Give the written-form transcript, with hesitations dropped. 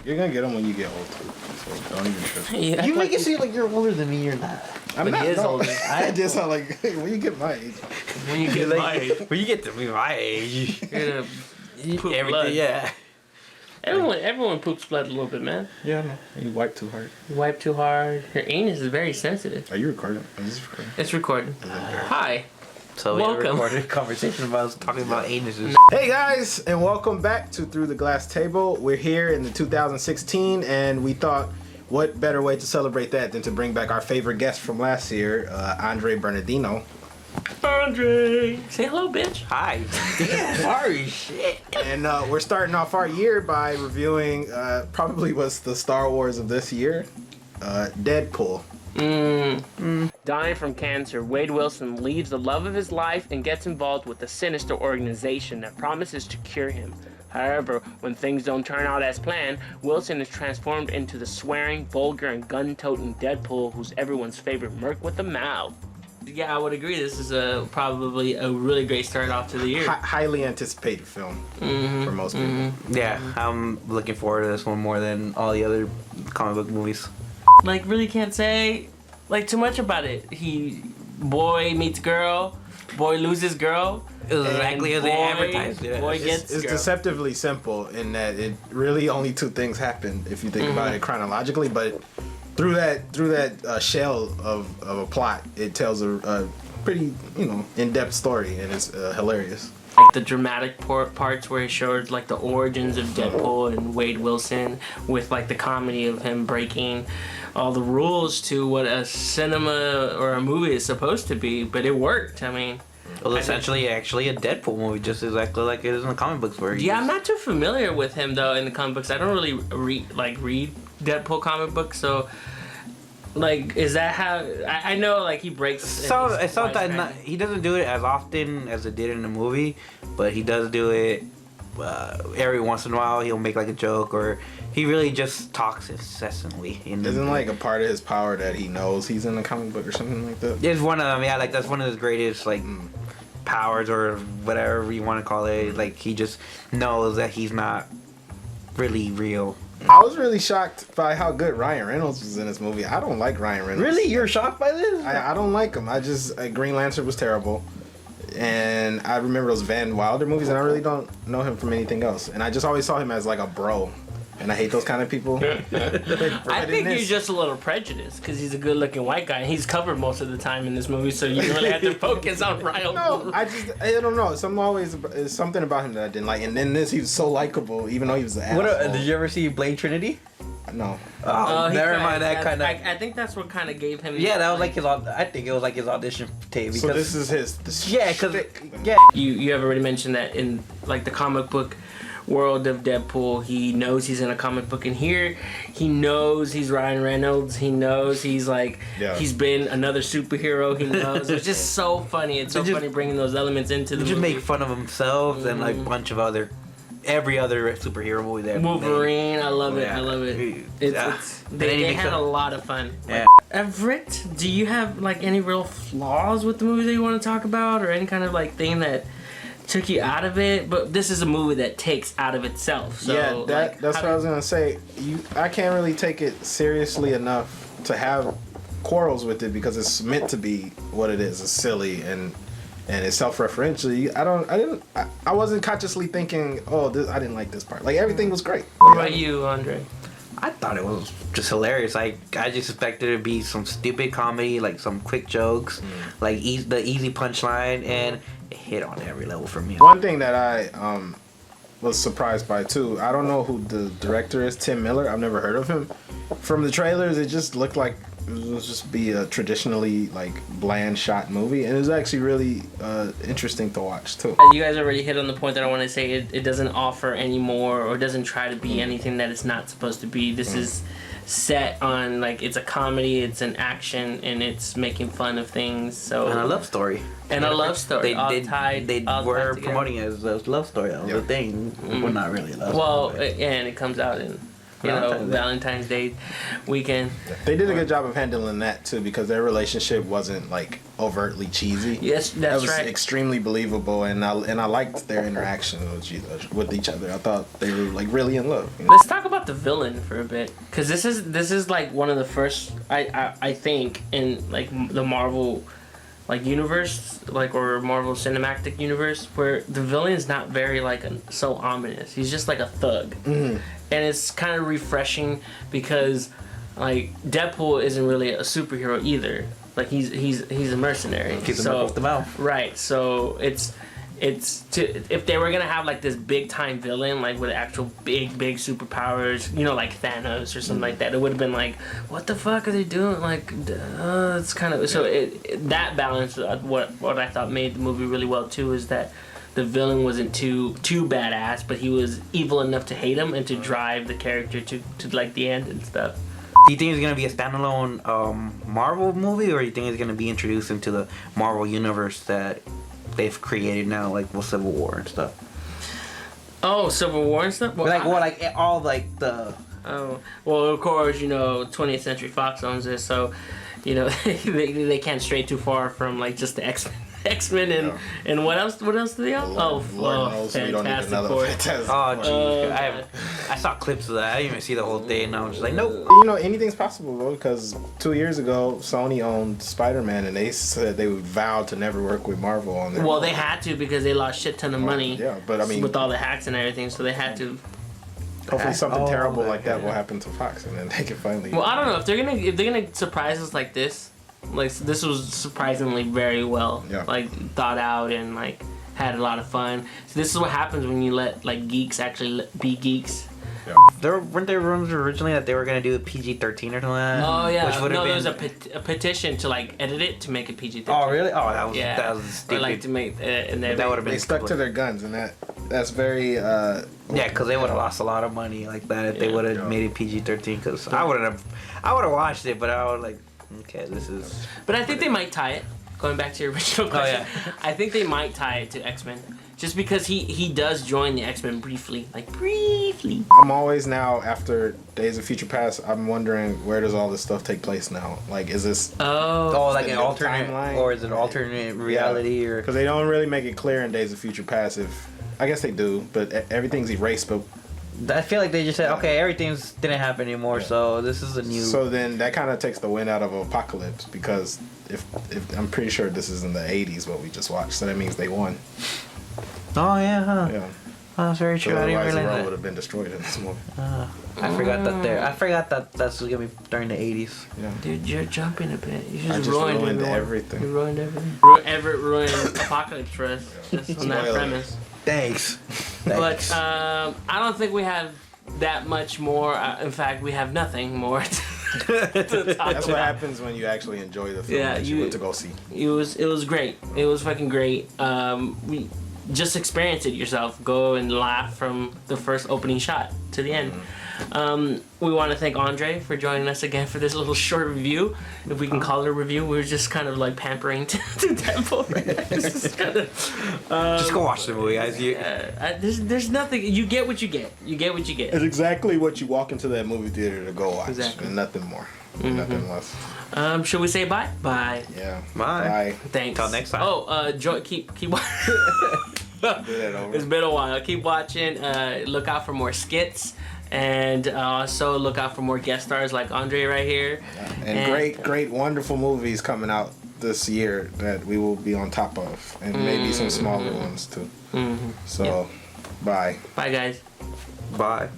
You're gonna get them when you get old. So don't even trip. You make it seem like you're older than me. You're not. I'm not. He is older. I just sound like when you get my age. When you get my age. When you get to be my age, You're gonna poop everything, blood. yeah. Everyone poops blood a little bit, man. Yeah, I know. You wipe too hard. You wipe too hard. Your anus is very sensitive. Are you recording? Is this recording? It's recording. Hi. So we Welcome. recorded a conversation about us talking about anuses. Hey guys, and welcome back to Through the Glass Table. We're here in the 2016, and we thought, what better way to celebrate that than to bring back our favorite guest from last year, Andre Bernardino. Andre, say hello, bitch. Hi. Damn, sorry, shit. And we're starting off our year by reviewing probably what's the Star Wars of this year, Deadpool. Dying from cancer, Wade Wilson leaves the love of his life and gets involved with a sinister organization that promises to cure him. However, when things don't turn out as planned, Wilson is transformed into the swearing, vulgar, and gun-toting Deadpool who's everyone's favorite merc with a mouth. Yeah, I would agree. This is probably a really great start off to the year. Highly anticipated film for most people. Yeah, I'm looking forward to this one more than all the other comic book movies. Like, really can't say like too much about it. Boy meets girl, boy loses girl. Exactly as they advertised it. Boy gets It's girl. deceptively simple in that it really only two things happen if you think about it chronologically, but through that shell of a plot, it tells a pretty in-depth story, and it's hilarious. Like the dramatic parts where he showed like the origins of Deadpool and Wade Wilson, with like the comedy of him breaking all the rules to what a cinema or a movie is supposed to be, but it worked. I mean, It was essentially actually a Deadpool movie, just exactly like it is in the comic books. I'm not too familiar with him though in the comic books. I don't really read Deadpool comic books, so like, is that how I know? Like, he breaks. So it's not that he doesn't do it as often as it did in the movie, but he does do it every once in a while. He'll make like a joke, or he really just talks incessantly. Isn't like a part of his power that he knows he's in a comic book or something like that? It's one of them, yeah. Like that's one of his greatest like powers or whatever you want to call it. Like he just knows that he's not really real. I was really shocked by how good Ryan Reynolds was in this movie. I don't like Ryan Reynolds. Really? You're shocked by this? I don't like him. Green Lantern was terrible. And I remember those Van Wilder movies, and I really don't know him from anything else. And I just always saw him as like a bro. And I hate those kind of people. I think you're just a little prejudiced because he's a good-looking white guy. And he's covered most of the time in this movie, so you really have to focus on Ryan. No, I don't know. It's something about him that I didn't like. And in this, he was so likable, even though he was an asshole. Did you ever see Blade Trinity? No. Oh, never mind that kind of. I think that's what kind of gave him. Yeah, that was like his. I think it was like his audition tape. So this is his. Yeah, because You have already mentioned that in like the comic book world of Deadpool, he knows he's in a comic book, and here he knows he's Ryan Reynolds. He knows he's like he's been another superhero. He knows. It's just so funny. It's so funny bringing those elements into the movie. Just make fun of themselves and like a bunch of every other superhero movie that Wolverine. I love it. Yeah. I love it. They had a lot of fun. Yeah. Everett, do you have like any real flaws with the movie that you want to talk about, or any kind of like thing that took you out of it? But this is a movie that takes out of itself. So, yeah, that's what I was gonna say. I can't really take it seriously enough to have quarrels with it because it's meant to be what it is. It's silly and it's self-referential. I wasn't consciously thinking, I didn't like this part. Like everything was great. What about you, Andre? I thought it was just hilarious. Like I just expected it to be some stupid comedy, like some quick jokes, like the easy punchline, and it hit on every level for me. One thing that I was surprised by too, I don't know who the director is, Tim Miller. I've never heard of him. From the trailers, it just looked like it would just be a traditionally like bland shot movie, and it was actually really interesting to watch too. You guys already hit on the point that I want to say. It doesn't offer any more, or doesn't try to be anything that it's not supposed to be. This is set on like it's a comedy, it's an action, and it's making fun of things. So and a love story. And a love story. They were promoting it as a love story. That was the thing. Well, not really a love story. Well, and it comes out in Valentine's Day weekend. They did a good job of handling that too, because their relationship wasn't like overtly cheesy. Yes, that's It was right. extremely believable, and I liked their interaction with each other. I thought they were like really in love. Let's talk about the villain for a bit, because this is like one of the first I think in like the Marvel like universe, like, or Marvel Cinematic Universe, where the villain is not very like so ominous. He's just like a thug, and it's kind of refreshing because like Deadpool isn't really a superhero either. Like he's a mercenary. Keep them off the mouth. Right. So if they were gonna have like this big time villain, like with actual big superpowers, like Thanos or something like that, it would have been like, what the fuck are they doing? Like, it's kind of that balance. What I thought made the movie really well too is that the villain wasn't too badass, but he was evil enough to hate him and to drive the character to like the end and stuff. Do you think it's gonna be a standalone Marvel movie, or do you think it's gonna be introduced into the Marvel universe that they've created now, like with Civil War and stuff? Oh, Civil War and stuff. Well, all like the. Oh well, of course 20th Century Fox owns this, so they can't stray too far from like just the X-Men and what else do they own? Fantastic Four. Oh jeez, I saw clips of that. I didn't even see the whole thing, and I was just like, nope. Anything's possible, though, because 2 years ago Sony owned Spider-Man, and they said they would vow to never work with Marvel on their. Well, they had to because they lost shit ton of money. Yeah, but I mean, with all the hacks and everything, so they had to. Hopefully something terrible like that will happen to Fox, and then they can finally. Well, I don't know if they're gonna surprise us like this. Like, this was surprisingly very well like thought out and like had a lot of fun. So this is what happens when you let like geeks actually be geeks. Yeah. Weren't there rumors originally that they were gonna do a PG-13 or something like that? Oh yeah, which there was a petition to like edit it to make it PG-13. Oh really? Oh, that was stupid. Or like to make and that would have been. They stuck to their guns, and that's very. Yeah, because they would have lost a lot of money like that if they would have made it PG-13. Because I would have watched it, but I would like. Okay, this is. But I think they might tie it. Going back to your original question, I think they might tie it to X-Men, just because he does join the X-Men briefly. I'm always now, after Days of Future Past, I'm wondering, where does all this stuff take place now? Like, is this like an alternate timeline, or is it an alternate reality, or because they don't really make it clear in Days of Future Past if. I guess they do, but everything's erased. But I feel like they just said, okay, everything's didn't happen anymore, so this is a new. So then that kind of takes the wind out of Apocalypse, because if I'm pretty sure this is in the 80s what we just watched, so that means they won. Oh yeah, huh? Yeah. Oh, that's very true. So I didn't otherwise the realize world that. would have been destroyed in this movie. I forgot that that's gonna be during the 80s. Yeah. Dude, you're jumping a bit. You I just ruined everything. You ruined everything. Everett ruined Apocalypse for us, just on that premise. Thanks. But I don't think we have that much more. In fact, we have nothing more to talk That's what happens when you actually enjoy the film that you went to go see. It was great. It was fucking great. We just experience it yourself. Go and laugh from the first opening shot to the end. We want to thank Andre for joining us again for this little short review, if we can call it a review. We were just kind of like pampering to Deadpool. Just go watch the movie, guys. There's nothing. You get what you get. You get what you get. It's exactly what you walk into that movie theater to go watch, and nothing more, nothing less. Should we say bye? Bye. Yeah. Bye. Thanks. Till next time. Oh, keep watching. It's been a while. Keep watching. Look out for more skits. And also look out for more guest stars like Andre right here. And great, wonderful movies coming out this year that we will be on top of. And maybe some smaller ones too. So, bye. Bye, guys. Bye.